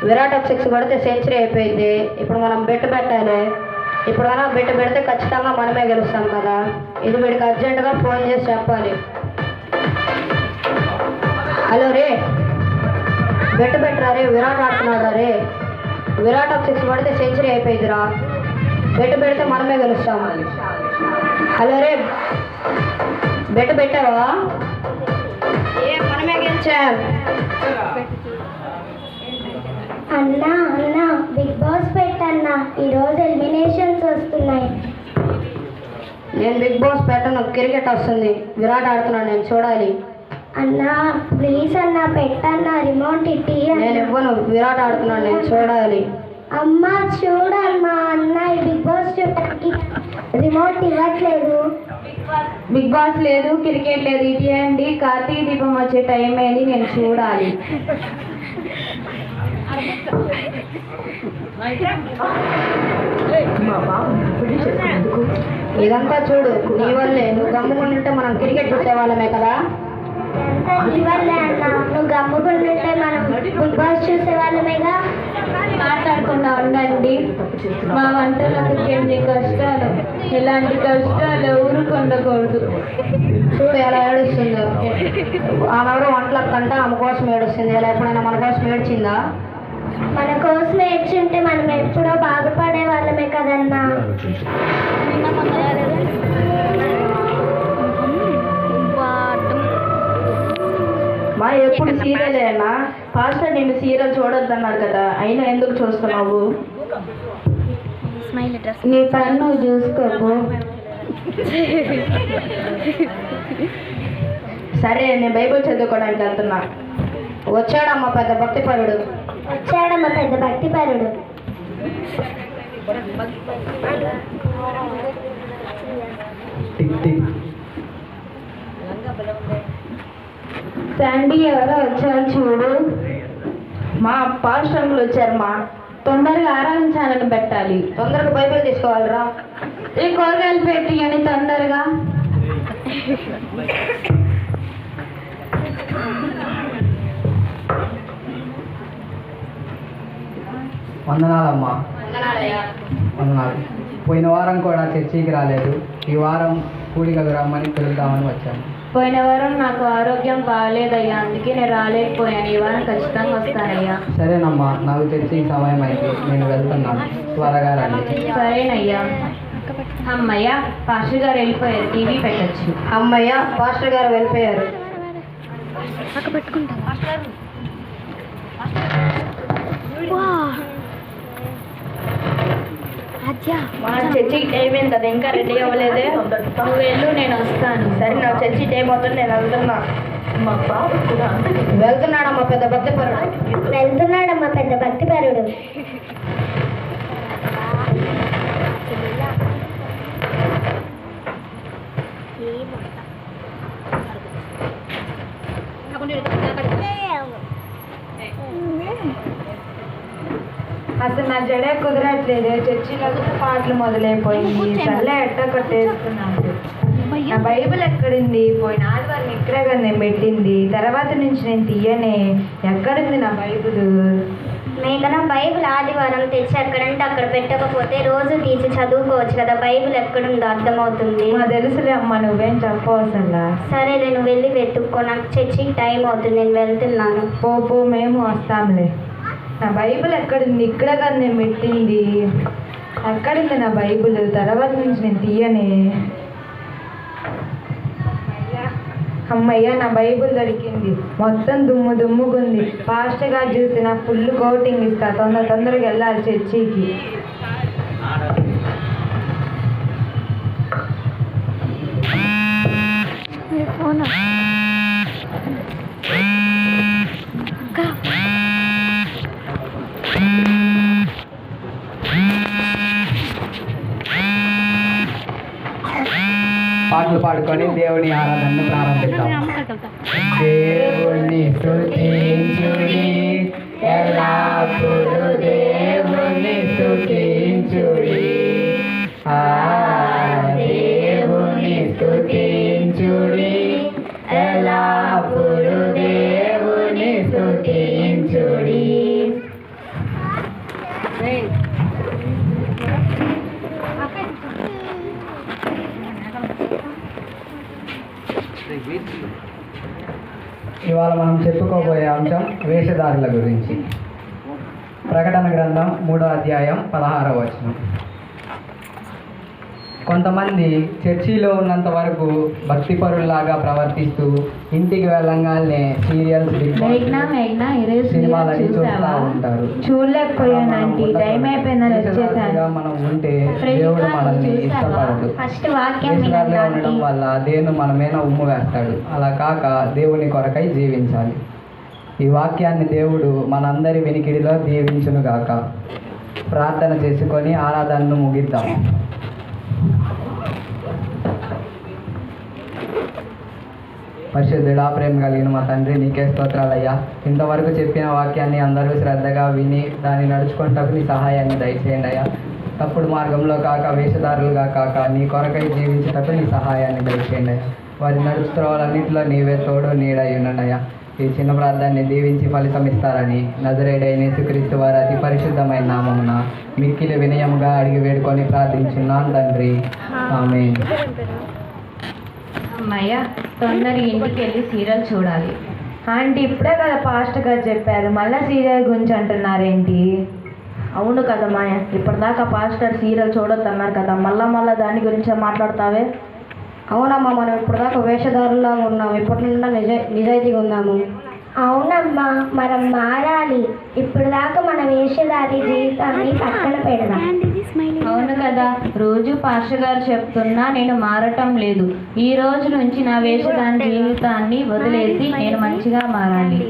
విరాట్ ఒక 6 కొడితే సెంచరీ అయిపోయింది. ఇప్పుడు మనం బెట్ పెట్టాలి. ఇప్పుడు మనం బెట్ పెడితే ఖచ్చితంగా మనమే గెలుస్తాం కదా. ఇది వీడికి అర్జెంటుగా ఫోన్ చేసి చెప్పాలి. హలో రే, బెట్ పెట్టరా రే, విరాట్ ఆడుతున్నాడు రే. విరాట్ ఒక 6 కొడితే సెంచరీ అయిపోయిందిరా. బెట్ పెడితే మనమే గెలుస్తాం. హలో రే, బెట్ పెట్టావా? మనమే గెలిచాం. అన్నా అన్నా బిగ్ బాస్ పెట్టన్నా, ఈరోజు ఎలిమినేషన్స్ వస్తున్నాయి. నేను బిగ్ బాస్ పెట్టను, క్రికెట్ వస్తుంది. విరాట్ ఆడుతున్నాడు, నేను చూడాలి. అన్నా ప్లీజ్ అన్నా పెట్టన్నా, రిమోట్ ఇట్టి. నేను ఇవ్వను, విరాట్ ఆడుతున్నాడు, నేను చూడాలి. అమ్మా చూడమ్మా, అన్న ఈ బిగ్ బాస్ చూడటానికి రిమోట్ ఇవ్వట్లేదు. బిగ్ బాస్ లేదు, క్రికెట్ లేదు, ఇటీయండి. కార్తీక దీపం వచ్చే టైం అయింది, నేను చూడాలి. ఇదంతా చూడు నీ వల్లే. నువ్వు గమ్ముకుంటుంటే మనం క్రికెట్ చూసేవాళ్ళమే కదా. నీ వల్లే అన్న, నువ్వు గమ్ముకుంటుంటే మనం బిగ్ బాస్ చూసేవాళ్ళమేగా. మాట్లాడకుండా ఉండండి. మా వంటలకు ఎన్ని కష్టాలు, ఇలాంటి కష్టాలు ఊరికి ఉండకూడదు. చూడు ఎలా ఏడుస్తుందో. ఆమె ఎవరో వంటలకు కంటే ఆమె కోసం ఏడుస్తుంది. ఎలా ఎప్పుడైనా మన కోసం ఏడ్చిందా? మన కోసం ఏడ్చుంటే మనం ఎప్పుడో బాగుపడే వాళ్ళమే కదన్నా. మా ఎప్పుడు సీరియలేనా? ఫాస్ట్ నేను సీరియల్ చూడొద్దన్నారు కదా, అయినా ఎందుకు చూస్తున్నావు? నీ పని నువ్వు చూసుకోకు. సరే, నేను బైబిల్ చదువుకోవడానికి వెళ్తున్నా. వచ్చాడమ్మా పెద్ద భక్తిపరుడు. వచ్చాడమ్మ పెద్ద భక్తిపరుడు. శాండీ ఎవరో వచ్చారు చూడు. మా పాస్ట్ అంకుల్ వచ్చారు. మా తొందరగా ఆరాధించాలని పెట్టాలి. తొందరగా బైబిల్ తీసుకోవాలిరా. ఈ కూరగాయలు పెట్టి అని తొందరగా. వందనాలమ్మా. వందనాలు. పోయిన వారం కూడా చర్చికి రాలేదు. ఈ వారం కూడికకు రమ్మని పిలుద్దామని వచ్చాను. పోయిన వారం నాకు ఆరోగ్యం బాగాలేదయ్యా, అందుకే నేను రాలేకపోయాను. ఈ వారం ఖచ్చితంగా వస్తానయ్యా. సరేనమ్మా, నాకు చర్చికి సమయం అయింది, నేను వెళ్తున్నాను. త్వరగా రండి. సరేనయ్యా. అమ్మయ్య, పాస్టర్ గారు వెళ్ళిపోయారు, టీవీ పెట్టచ్చు. అమ్మయ్య, పాస్టర్ గారు వెళ్ళిపోయారు. మన చర్చికి టైం అయింది కదా, ఇంకా రెడీ అవ్వలేదే. నువ్వు వెళ్ళు, నేను వస్తాను. సరే, నా చర్చి టైం అవుతుంది, నేను వెళ్తున్నా. వెళ్తున్నాడమ్మా పెద్ద భక్తిపరుడు. వెళ్తున్నాడమ్మ పెద్ద భక్తిపరుడు. అసలు నా జడే కుదరట్లేదు. చర్చిలో కూడా పాటలు మొదలైపోయింది. సర్లే ఎట్ట కొట్టేస్తున్నాను. నా బైబిల్ ఎక్కడుంది? పోయిన ఆదివారం ఇక్కడే కదా నేను పెట్టింది. తర్వాత నుంచి నేను తీయనే. ఎక్కడుంది నా బైబిల్? మేఘన బైబిల్ ఆదివారం తెచ్చి ఎక్కడంటే అక్కడ పెట్టకపోతే రోజు తీసి చదువుకోవచ్చు కదా. బైబిల్ ఎక్కడుందో అర్థమవుతుంది. మా తెలుసులే అమ్మ, నువ్వేం చెప్పవసలా. సరే, నేను వెళ్ళి వెతుక్కో, నాకు చర్చికి టైం అవుతుంది, నేను వెళ్తున్నాను. పో, మేము వస్తాంలే. నా బైబిల్ ఎక్కడుంది? ఇక్కడ కదా నేను పెట్టింది. ఎక్కడుంది నా బైబిల్? తర్వాత నుంచి నేను తీయనే. అమ్మయ్య, నా బైబిల్ దొరికింది. మొత్తం దుమ్ముగుంది. ఫాస్ట్గా చూస్తే నా ఫుల్ కోటింగ్ ఇస్తా. తొందరగా వెళ్ళాలి చర్చికి. పాటలు పాడుకొని దేవుని ఆరాధనను ప్రారంభిద్దాం. దేవుని స్తుతించుడి, ఎల్లప్పుడూ దేవుని స్తుతించుడి. దేవుని స్తుతించుడి, ఎల్లప్పుడూ దేవుని స్తుతించుడి. ఇవాళ మనం చెప్పుకోబోయే అంశం వేషధారుల గురించి. ప్రకటన గ్రంథం 3వ అధ్యాయం 16వ వచనం. కొంతమంది చర్చిలో ఉన్నంత వరకు భక్తిపరుల్లాగా ప్రవర్తిస్తూ ఇంటికి వెళ్ళంగానే సీరియల్స్ సినిమాలని చూస్తూ ఉంటారు. చూడలేకపోయానండి, టైం అయిపోయిందని వచ్చేసాను. మనం ఉంటే దేవుడు మనల్ని ఇష్టపడదు. ఫస్ట్ వాక్యం వేషధారులుగా ఉండడం వల్ల దేవుడు మన మీద ఉమ్ము వేస్తాడు. అలా కాక దేవుని కొరకై జీవించాలి. ఈ వాక్యాన్ని దేవుడు మనందరి వినికిడిలో దీవించునుగాక. ప్రార్థన చేసుకొని ఆరాధనను ముగిద్దాం. పరిశుద్ధుడా, ప్రేమ కలిగిన మా తండ్రి, నీకే స్తోత్రాలయ్యా. ఇంతవరకు చెప్పిన వాక్యాన్ని అందరూ శ్రద్ధగా విని దాన్ని నడుచుకుంటకు నీ సహాయాన్ని దయచేయండి అయ్యా. తప్పుడు మార్గంలో కాక, వేషధారులుగా కాక, నీ కొరకై జీవించేటప్పుడు నీ సహాయాన్ని దయచేయండి అయ్యా. వారి నడుచుకోవాలన్నింటిలో నీవే తోడు నీడై ఉండండి అయ్యా. ఈ చిన్న ప్రార్థనని దీవించి ఫలితం ఇస్తారని నజరేయుడైన యేసుక్రీస్తు వారి అతి పరిశుద్ధమైన నామమున మిక్కిలి వినయముగా అడిగి వేడుకొని ప్రార్థించున్నాను తండ్రి, ఆమేన్. అమ్మయ్య, తొందరగా ఇంటికి వెళ్ళి సీరియల్ చూడాలి. ఆంటీ, ఇప్పుడే కదా పాస్టర్ గారు చెప్పారు, మళ్ళీ సీరియల్ గురించి అంటున్నారేంటి? అవును కదా మాయ, ఇప్పటిదాకా పాస్టర్ సీరియల్ చూడొద్దన్నారు కదా, మళ్ళా దాని గురించే మాట్లాడతావే. అవునమ్మా, మనం ఇప్పటిదాకా వేషధారులాగా ఉన్నాము, ఇప్పటి నుండి నిజాయితీగా ఉన్నాము. అవునమ్మా, మనం మారాలి. ఇప్పుడు దాకా మన వేషధారి జీవితాన్ని పక్కన పెడదాం. అవును కదా, రోజు పాస్టర్ గారు చెప్తున్నా నేను మారటం లేదు. ఈ రోజు నుంచి నా వేషధారి జీవితాన్ని వదిలేసి నేను మంచిగా మారాలి.